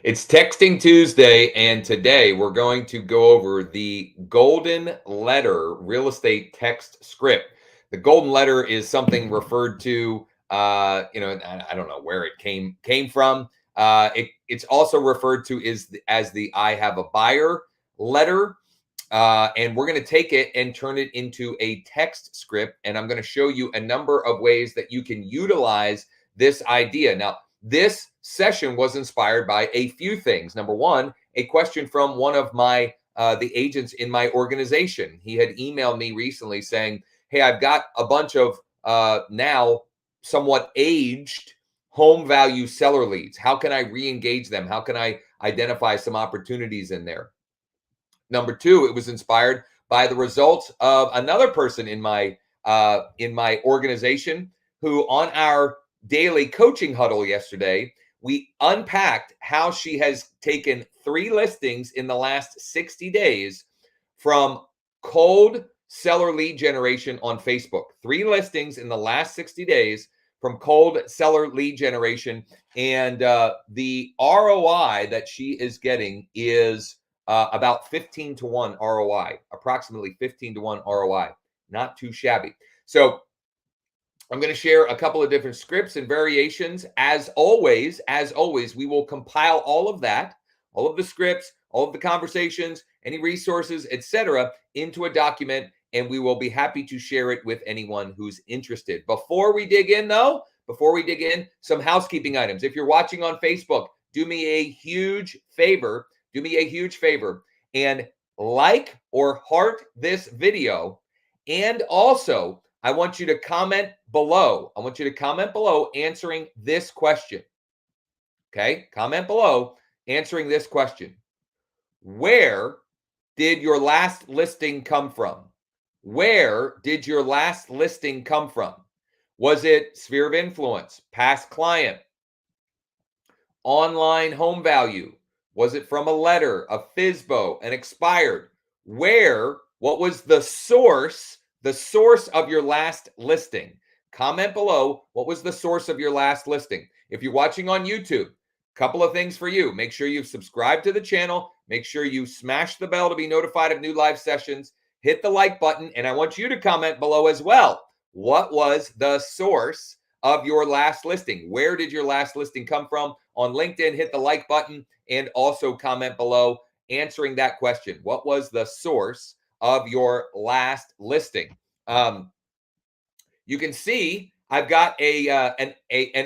It's Texting Tuesday, and today we're going to go over the golden letter real estate text script. The golden letter is something referred to, I don't know where it came from. It's also referred to as the I have a buyer letter. And we're going to take it and turn it into a text script. And I'm going to show you a number of ways that you can utilize this idea. Now, this session was inspired by a few things. Number one, a question from one of my the agents in my organization. He had emailed me recently saying, "Hey, I've got a bunch of now somewhat aged home value seller leads. How can I re-engage them? How can I identify some opportunities in there?" Number two, it was inspired by the results of another person in my organization who, on our daily coaching huddle yesterday, we unpacked how she has taken 3 listings in the last 60 days from cold seller lead generation on Facebook. 3 listings in the last 60 days from cold seller lead generation. And the ROI that she is getting is about 15 to 1 ROI, approximately 15 to 1 ROI. Not too shabby. So I'm going to share a couple of different scripts and variations. As always, we will compile all of that, all of the scripts, all of the conversations, any resources, etc., into a document, and we will be happy to share it with anyone who's interested. Before we dig in, some housekeeping items. If you're watching on Facebook, do me a huge favor. And like or heart this video, and also I want you to comment below. Answering this question. Okay? Comment below answering this question. Where did your last listing come from? Where did your last listing come from? Was it sphere of influence, past client, online home value? Was it from a letter, a FSBO, an expired? What was the source of your last listing? Comment below, what was the source of your last listing? If you're watching on YouTube, couple of things for you. Make sure you've subscribed to the channel. Make sure you smash the bell to be notified of new live sessions. Hit the like button, and I want you to comment below as well. What was the source of your last listing? Where did your last listing come from? On LinkedIn, hit the like button and also comment below answering that question. What was the source of your last listing? You can see I've got an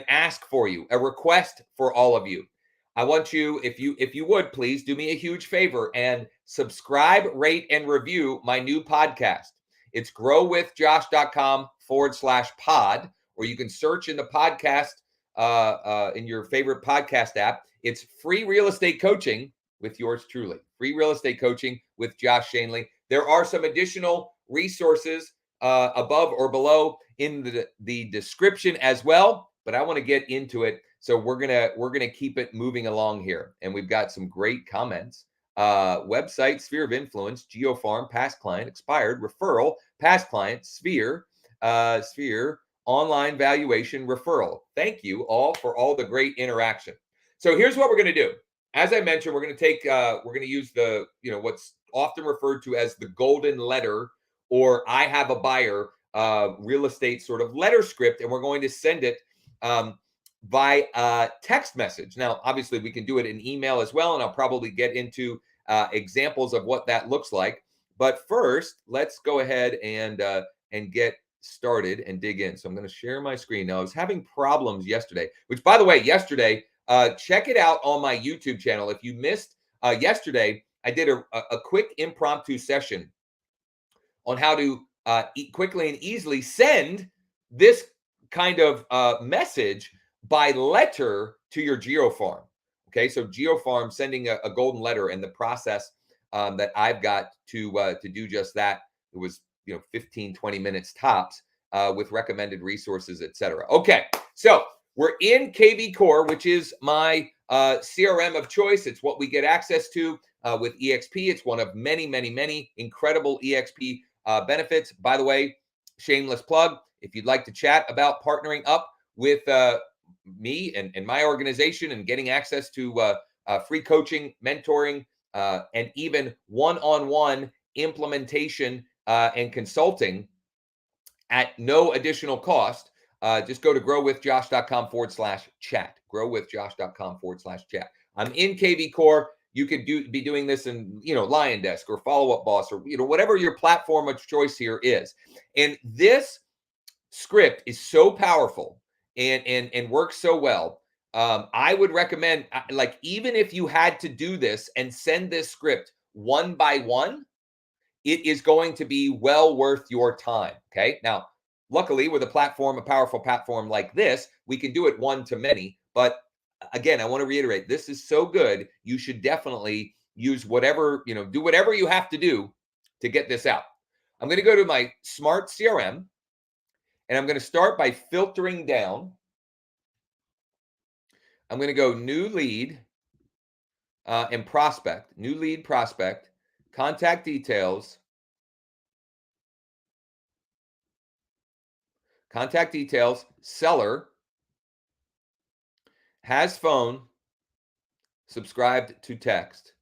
ask for you, a request for all of you. I want you, if you would please do me a huge favor and subscribe, rate, and review my new podcast. It's growwithjosh.com/pod, or you can search in the podcast in your favorite podcast app. It's free real estate coaching with yours truly. Free real estate coaching with Josh Schoenly. There are some additional resources above or below in the description as well, but I want to get into it. So we're gonna keep it moving along here, and we've got some great comments. Website, sphere of influence, geofarm, past client, expired, referral, past client, sphere, online valuation, referral. Thank you all for all the great interaction. So here's what we're going to do. As I mentioned, we're going to use the, what's often referred to as the golden letter, or I have a buyer real estate sort of letter script, and we're going to send it by text message. Now, obviously, we can do it in email as well, and I'll probably get into examples of what that looks like. But first, let's go ahead and get started and dig in. So I'm going to share my screen. Now, I was having problems yesterday, which, by the way, yesterday, check it out on my YouTube channel. If you missed yesterday, I did a quick impromptu session on how to quickly and easily send this kind of message by letter to your geofarm. Okay, so geofarm sending a golden letter, and the process that I've got to do just that. It was 15, 20 minutes tops with recommended resources, etc. Okay, so we're in KV Core, which is my CRM of choice. It's what we get access to with EXP. It's one of many, many, many incredible EXP benefits. By the way, shameless plug, if you'd like to chat about partnering up with me and my organization and getting access to free coaching, mentoring, and even one-on-one implementation and consulting at no additional cost. Just go to growwithjosh.com/chat. Growwithjosh.com/chat. I'm in KV Core. You could be doing this in, Lion Desk or Follow Up Boss, or whatever your platform of choice here is. And this script is so powerful and works so well. I would recommend, like, even if you had to do this and send this script one by one, it is going to be well worth your time. Okay. Now, luckily, with a powerful platform like this, we can do it one to many. But again, I want to reiterate, this is so good. You should definitely use whatever, do whatever you have to do to get this out. I'm going to go to my smart CRM, and I'm going to start by filtering down. I'm going to go new lead and prospect, new lead prospect, contact details, seller, has phone, subscribed to text.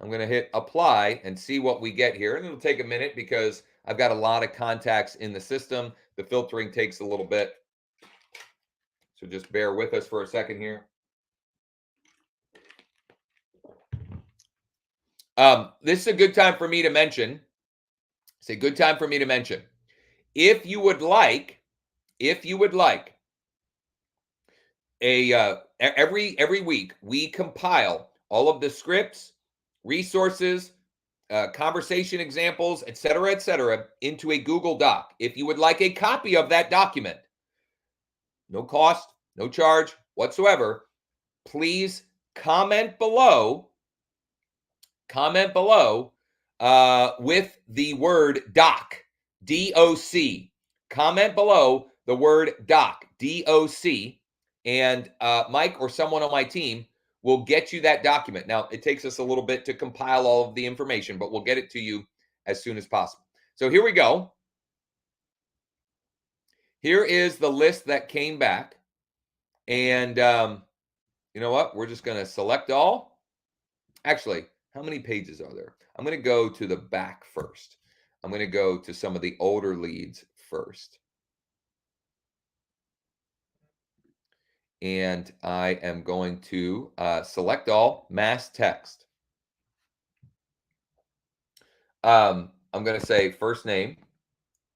I'm going to hit apply and see what we get here. And it'll take a minute because I've got a lot of contacts in the system. The filtering takes a little bit. So just bear with us for a second here. This is a good time for me to mention. It's a good time for me to mention. If you would like every week we compile all of the scripts, resources, conversation examples, et cetera, into a Google Doc. If you would like a copy of that document, no cost, no charge whatsoever, please comment below with the word doc, D-O-C. Comment below the word doc, D-O-C, and Mike or someone on my team will get you that document. Now, it takes us a little bit to compile all of the information, but we'll get it to you as soon as possible. So here we go. Here is the list that came back. And you know what? We're just going to select all. Actually, how many pages are there? I'm going to go to the back first. I'm going to go to some of the older leads first. And I am going to select all, mass text. I'm going to say first name,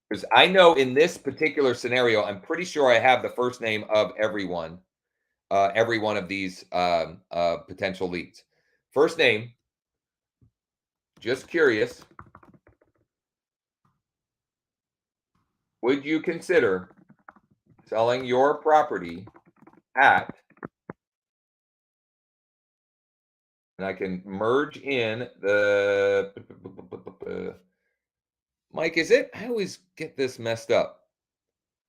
because I know in this particular scenario, I'm pretty sure I have the first name of every one of these potential leads. First name, just curious, would you consider selling your property at, and I can merge in the, Mike, is it, I always get this messed up.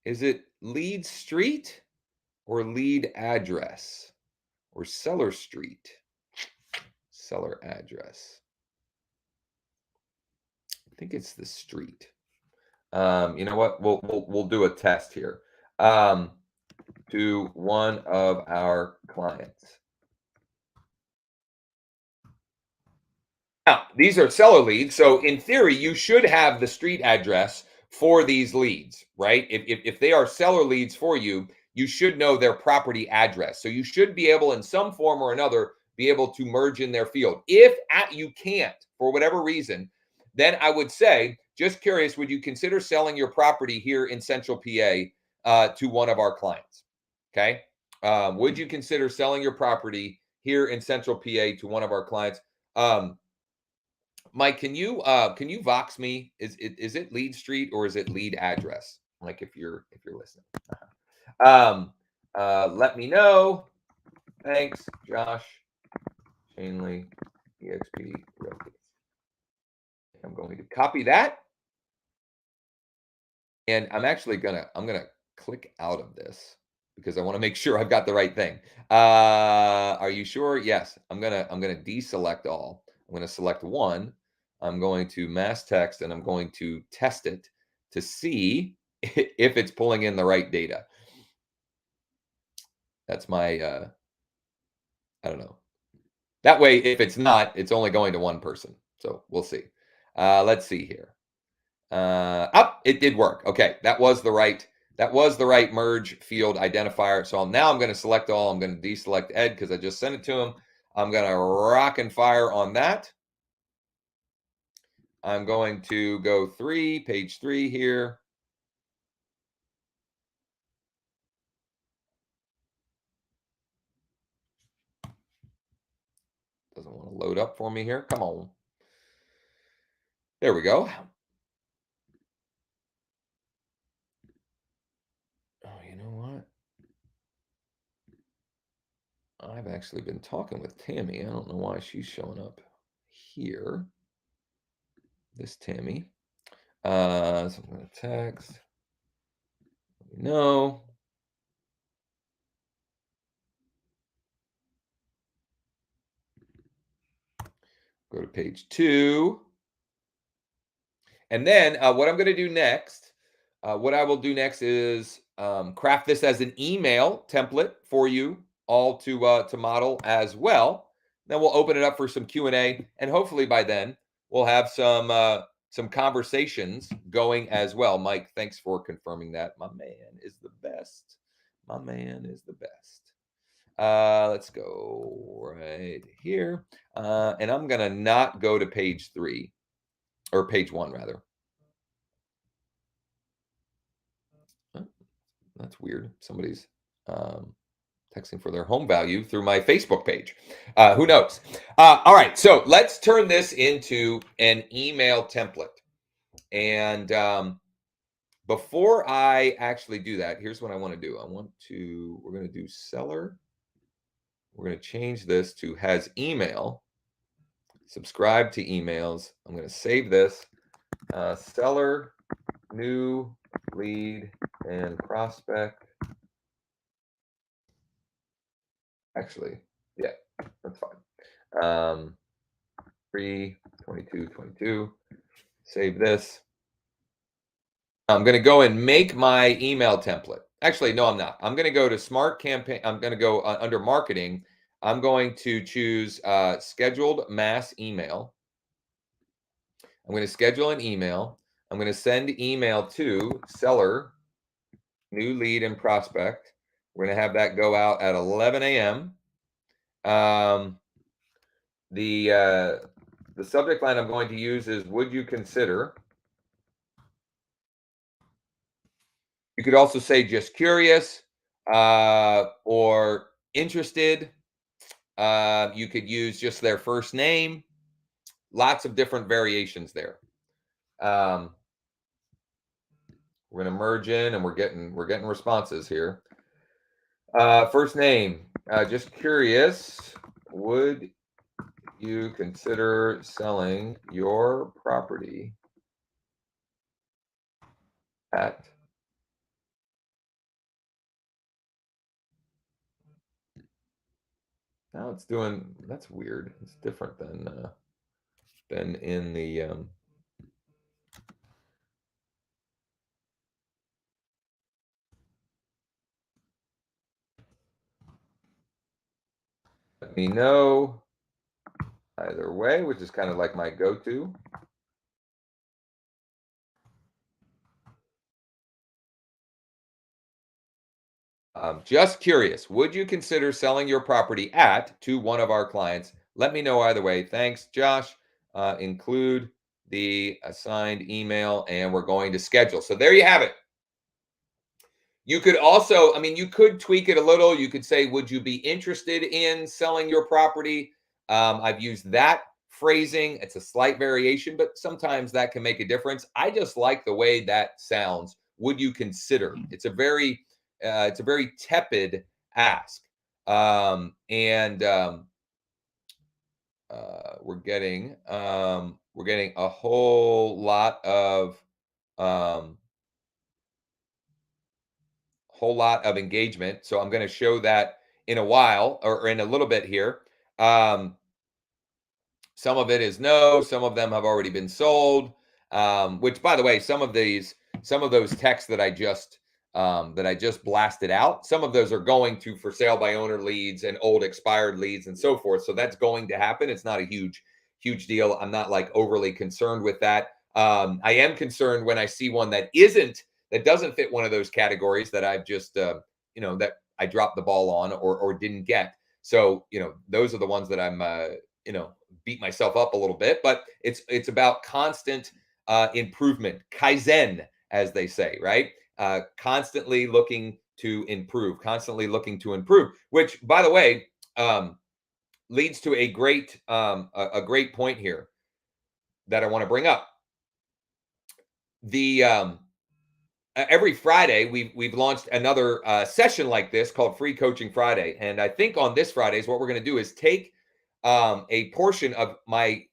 Is it lead street or lead address or seller street? Seller address. I think it's the street. You know what? We'll do a test here. To one of our clients. Now, these are seller leads, so in theory, you should have the street address for these leads, right? If they are seller leads for you, you should know their property address. So you should be able, in some form or another, be able to merge in their field. If you can't, for whatever reason, then I would say, just curious, would you consider selling your property here in Central PA to one of our clients? Okay. Would you consider selling your property here in Central PA to one of our clients? Mike, can you Vox me? Is it lead street or is it lead address? Like if you're listening. Let me know. Thanks, Josh. Schoenly, EXP Realty. I'm going to copy that. And I'm actually gonna click out of this because I want to make sure I've got the right thing. Are you sure? Yes. I'm gonna deselect all. I'm gonna select one. I'm going to mass text and I'm going to test it to see if it's pulling in the right data. That's my I don't know. That way, if it's not, it's only going to one person. So we'll see. Let's see here. It did work. Okay, that was the right merge field identifier. So now I'm going to select all. I'm going to deselect Ed because I just sent it to him. I'm going to rock and fire on that. I'm going to go page 3 here. Doesn't want to load up for me here. Come on. There we go. Oh, you know what? I've actually been talking with Tammy. I don't know why she's showing up here. This Tammy. So I'm going to text. No. Go to page 2. And then what I'm going to do next, what I will do next is craft this as an email template for you all to model as well. Then we'll open it up for some Q&A, and hopefully by then we'll have some conversations going as well. Mike, thanks for confirming that. My man is the best. My man is the best. Let's go right here. And I'm going to not go to page 3, or page 1 rather. Oh, that's weird. Somebody's texting for their home value through my Facebook page. Who knows? All right, so let's turn this into an email template. And before I actually do that, here's what I want to do. We're going to do seller. We're going to change this to has email. Subscribe to emails. I'm going to save this. Seller, new lead, and prospect. Actually, yeah, that's fine. 3/22/22. Save this. I'm going to go and make my email template. Actually, no, I'm not. I'm going to go to Smart Campaign. I'm going to go under Marketing. I'm going to choose Scheduled Mass Email. I'm going to schedule an email. I'm going to send email to seller, new lead, and prospect. We're going to have that go out at 11 a.m. The subject line I'm going to use is, would you consider? You could also say just curious or interested. You could use just their first name. Lots of different variations there. We're going to merge in, and we're getting responses here. First name, just curious. Would you consider selling your property at? Now it's doing, that's weird. It's different than in the let me know either way, which is kind of like my go-to. Just curious, would you consider selling your property to one of our clients? Let me know either way. Thanks, Josh. Include the assigned email, and we're going to schedule. So there you have it. You could also, you could tweak it a little. You could say, would you be interested in selling your property? I've used that phrasing. It's a slight variation, but sometimes that can make a difference. I just like the way that sounds. Would you consider? It's a very tepid ask. And we're getting a whole lot of engagement. So I'm going to show that in a while, or in a little bit here. Some of it is no, some of them have already been sold. Which, by the way, some of those texts that I just that I just blasted out. Some of those are going to for sale by owner leads and old expired leads and so forth. So that's going to happen. It's not a huge deal. I'm not like overly concerned with that. I am concerned when I see one that doesn't fit one of those categories that I've just that I dropped the ball on or didn't get. So those are the ones that I'm beat myself up a little bit. But it's about constant improvement, kaizen, as they say, right? Constantly looking to improve, which, by the way, leads to a great point here that I want to bring up. The every Friday we've launched another session like this called Free Coaching Friday, and I think on this Friday is what we're going to do is take a portion of my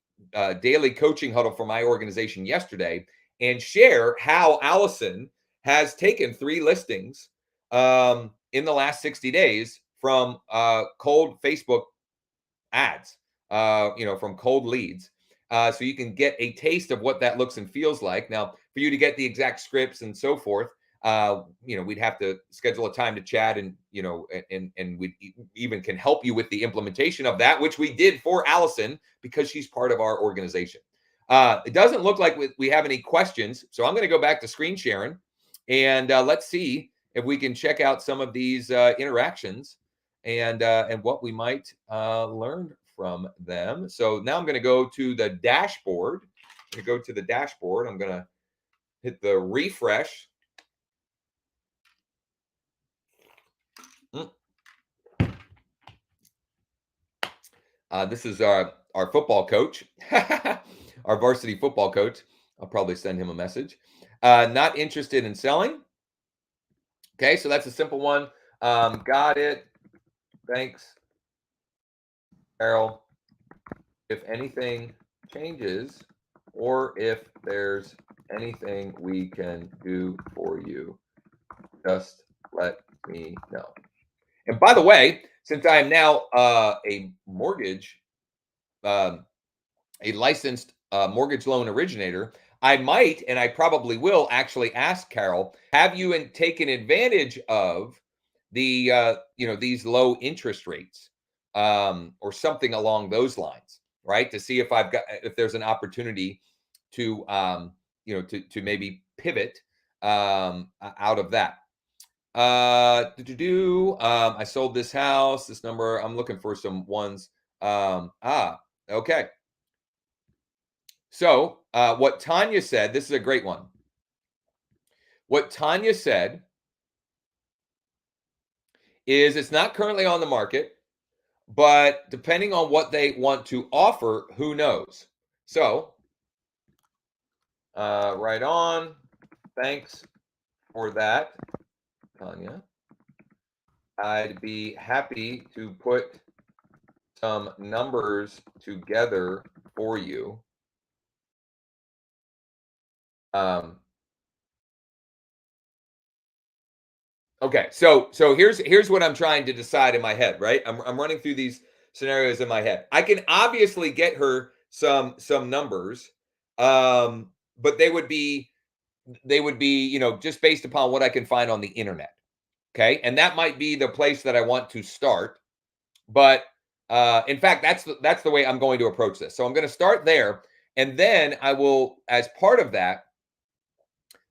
daily coaching huddle for my organization yesterday and share how Allison has taken 3 listings in the last 60 days from cold Facebook ads, from cold leads. So you can get a taste of what that looks and feels like. Now, for you to get the exact scripts and so forth, we'd have to schedule a time to chat, and we even can help you with the implementation of that, which we did for Allison because she's part of our organization. It doesn't look like we have any questions, so I'm going to go back to screen sharing, and let's see if we can check out some of these interactions and what we might learn from them. So now I'm going to go to the dashboard. I'm going to hit the refresh. This is our football coach, our varsity football coach. I'll probably send him a message. Not interested in selling. Okay, so that's a simple one. Got it. Thanks, Carol. If anything changes, or if there's anything we can do for you, just let me know. And by the way, since I am now a licensed mortgage loan originator, I might, and I probably will, actually ask Carol, have you taken advantage of the these low interest rates, or something along those lines, right? To see if there's an opportunity to to maybe pivot out of that. I sold this house, this number. I'm looking for some ones. Okay. So what Tanya said, this is a great one. What Tanya said is it's not currently on the market, but depending on what they want to offer, who knows? So, right on. Thanks for that, Tanya. I'd be happy to put some numbers together for you. Okay, so here's what I'm trying to decide in my head, right? I'm running through these scenarios in my head. I can obviously get her some numbers, but they would be just based upon what I can find on the internet. Okay, and that might be the place that I want to start. But in fact, that's the way I'm going to approach this. So I'm going to start there, and then I will, as part of that,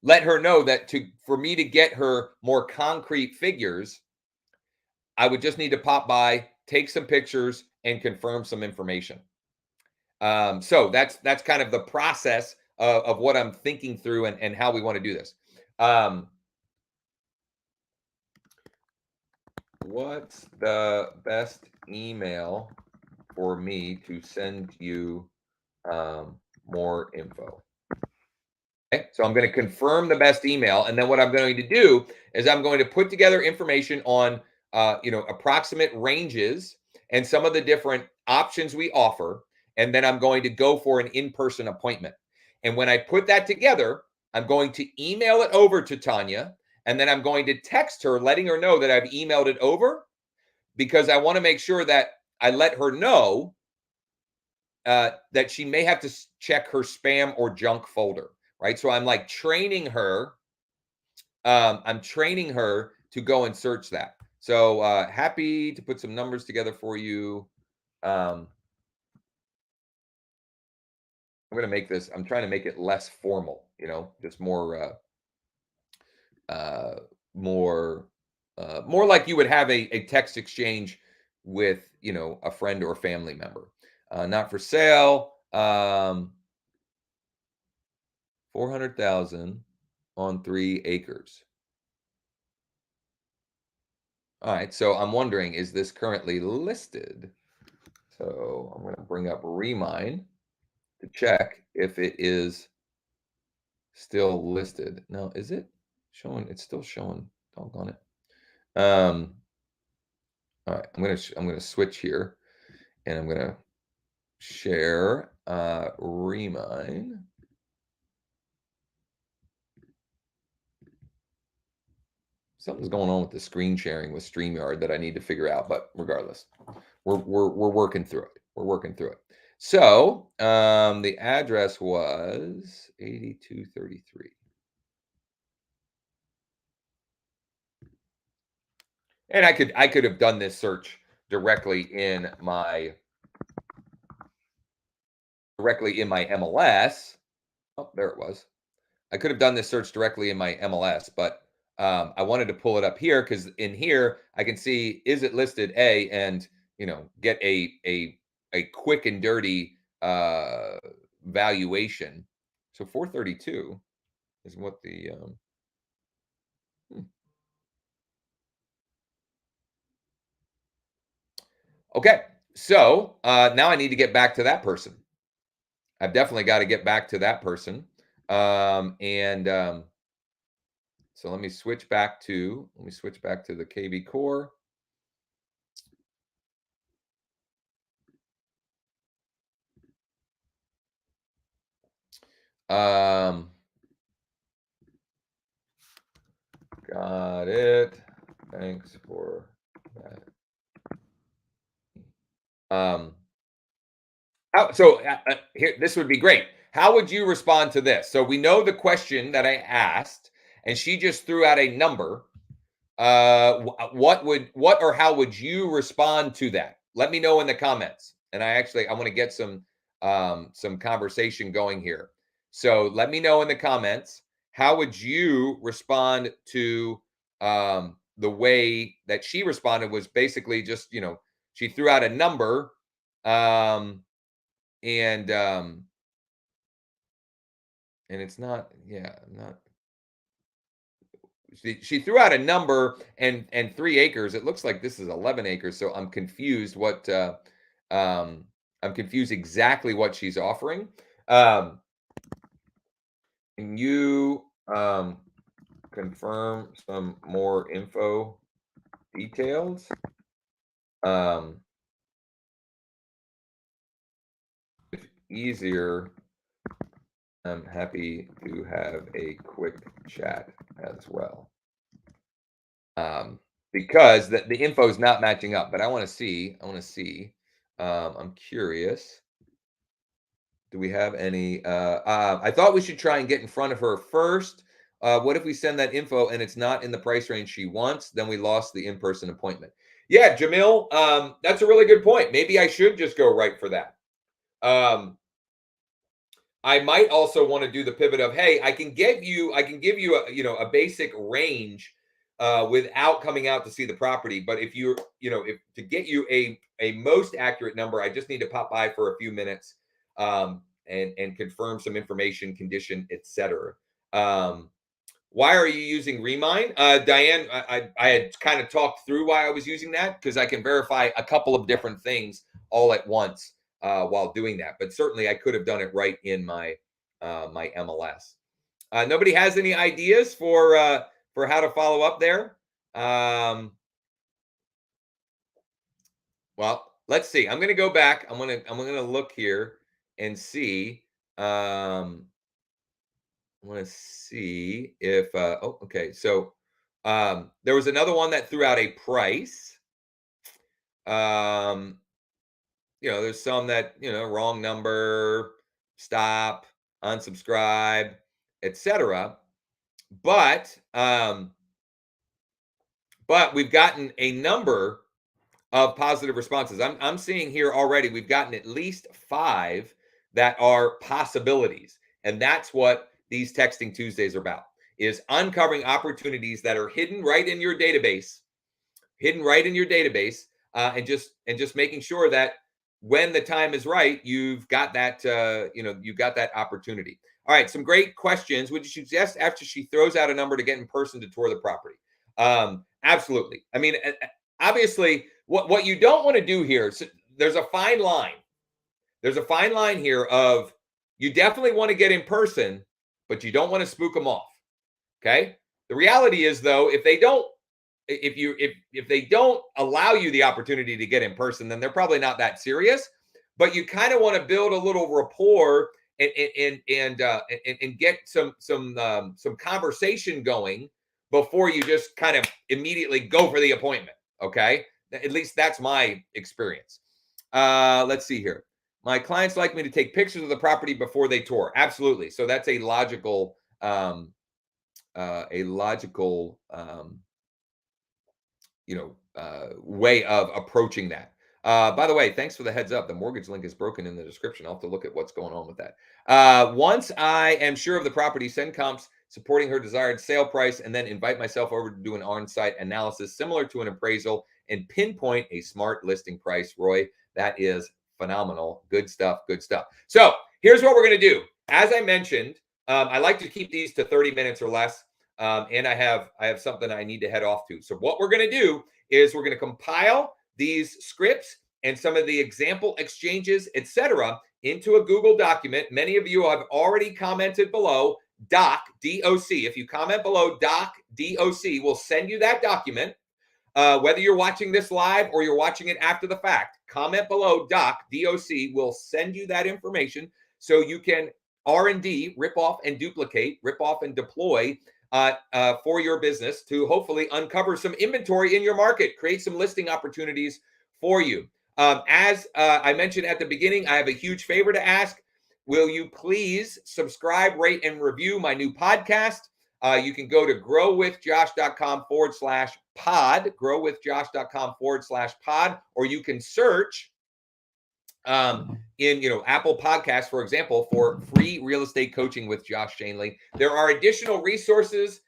let her know that for me to get her more concrete figures, I would just need to pop by, take some pictures, and confirm some information. So that's kind of the process of what I'm thinking through and how we want to do this. What's the best email for me to send you more info? Okay, so I'm going to confirm the best email, and then what I'm going to do is I'm going to put together information on approximate ranges and some of the different options we offer, and then I'm going to go for an in-person appointment. And when I put that together, I'm going to email it over to Tanya, and then I'm going to text her, letting her know that I've emailed it over, because I want to make sure that I let her know that she may have to check her spam or junk folder. Right. So I'm like training her I'm training her to go and search that. So happy to put some numbers together for you. Um, I'm gonna make this. I'm trying to make it less formal. Just uh, more, more like you would have a text exchange with a friend or family member. Not for sale. 400,000 on 3 acres. All right. So I'm wondering, is this currently listed? So I'm going to bring up Remine to check if it is still listed. Now, is it showing? It's still showing. Doggone it. All right, I'm gonna switch here, and I'm gonna share Remine. Something's going on with the screen sharing with StreamYard that I need to figure out, but regardless, we're working through it. We're working through it. So the address was 8233. And I could have done this search directly in my MLS. Oh, there it was. I could have done this search directly in my MLS, but I wanted to pull it up here because in here I can see, is it listed, and get a quick and dirty valuation. So 432 is what the hmm. Okay. So now I need to get back to that person. I've definitely got to get back to that person. And So let me switch back to the KB core. Um, got it. Thanks for that. Um, here, this would be great. How would you respond to this? So we know the question that I asked, and she just threw out a number. What or how would you respond to that? Let me know in the comments. And I want to get some conversation going here. So let me know in the comments, how would you respond to the way that she responded? Was basically just, she threw out a number, um and it's not, yeah, not, she threw out a number, and 3 acres. It looks like this is 11 acres. So I'm confused um, I'm confused exactly what she's offering. Um, can you confirm some more info details? Um, if easier, I'm happy to have a quick chat as well. Because the info is not matching up, but I want to see. I'm curious. Do we have any? I thought we should try and get in front of her first. What if we send that info and it's not in the price range she wants? Then we lost the in-person appointment. Yeah, Jamil, that's a really good point. Maybe I should just go right for that. Um, I might also want to do the pivot of, hey, I can give you a basic range without coming out to see the property. But if if to get you a most accurate number, I just need to pop by for a few minutes, and confirm some information, condition, etc. Um, why are you using Remine? Diane, I had kind of talked through why I was using that, because I can verify a couple of different things all at once while doing that. But certainly I could have done it right in my MLS. Nobody has any ideas for how to follow up there? Well, let's see. I'm going to go back. I'm going to look here and see. I want to see if okay. So there was another one that threw out a price. Um, there's some that, wrong number, stop, unsubscribe, etc. but we've gotten a number of positive responses. I'm seeing here already we've gotten at least 5 that are possibilities. And that's what these Texting Tuesdays are about, is uncovering opportunities that are hidden right in your database, and just making sure that when the time is right, you've got that you've got that opportunity. All right, some great questions. Would you suggest after she throws out a number to get in person to tour the property? Absolutely. I mean, obviously, what you don't want to do here, so there's a fine line. There's a fine line here of you definitely want to get in person, but you don't want to spook them off. Okay. The reality is, though, if they don't allow you the opportunity to get in person, then they're probably not that serious. But you kind of want to build a little rapport and get some conversation going before you just kind of immediately go for the appointment. Okay, at least that's my experience. Let's see here. My clients like me to take pictures of the property before they tour. Absolutely. So that's a logical way of approaching that. By the way, thanks for the heads up. The mortgage link is broken in the description. I'll have to look at what's going on with that. Once I am sure of the property, send comps supporting her desired sale price, and then invite myself over to do an on-site analysis similar to an appraisal and pinpoint a smart listing price. Roy, that is phenomenal. Good stuff. Good stuff. So here's what we're going to do. As I mentioned, I like to keep these to 30 minutes or less. And I have something I need to head off to. So what we're going to do is we're going to compile these scripts and some of the example exchanges, etc., into a Google document. Many of you have already commented below. Doc, D-O-C. If you comment below, Doc, D-O-C, will send you that document. Whether you're watching this live or you're watching it after the fact, comment below, Doc, D-O-C, will send you that information so you can R&D, rip off and duplicate, rip off and deploy for your business to hopefully uncover some inventory in your market, create some listing opportunities for you. As I mentioned at the beginning, I have a huge favor to ask. Will you please subscribe, rate, and review my new podcast? You can go to growwithjosh.com/pod, growwithjosh.com/pod, or you can search in Apple Podcasts, for example, for free real estate coaching with Josh Schoenly. There are additional resources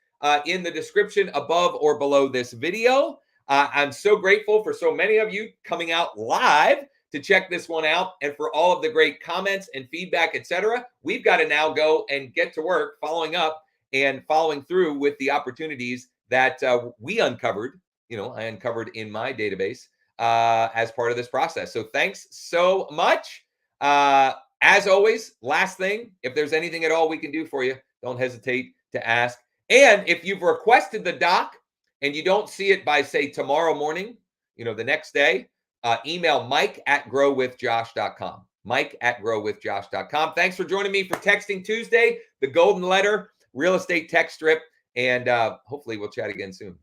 in the description above or below this video. I'm so grateful for so many of you coming out live to check this one out, and for all of the great comments and feedback, etc. We've got to now go and get to work following up and following through with the opportunities that we uncovered, I uncovered in my database as part of this process. So thanks so much. As always, last thing, if there's anything at all we can do for you, don't hesitate to ask. And if you've requested the doc and you don't see it by, say, tomorrow morning, the next day, email mike@growwithjosh.com. mike@growwithjosh.com. Thanks for joining me for Texting Tuesday, the Golden Letter Real Estate Text Strip, and hopefully we'll chat again soon.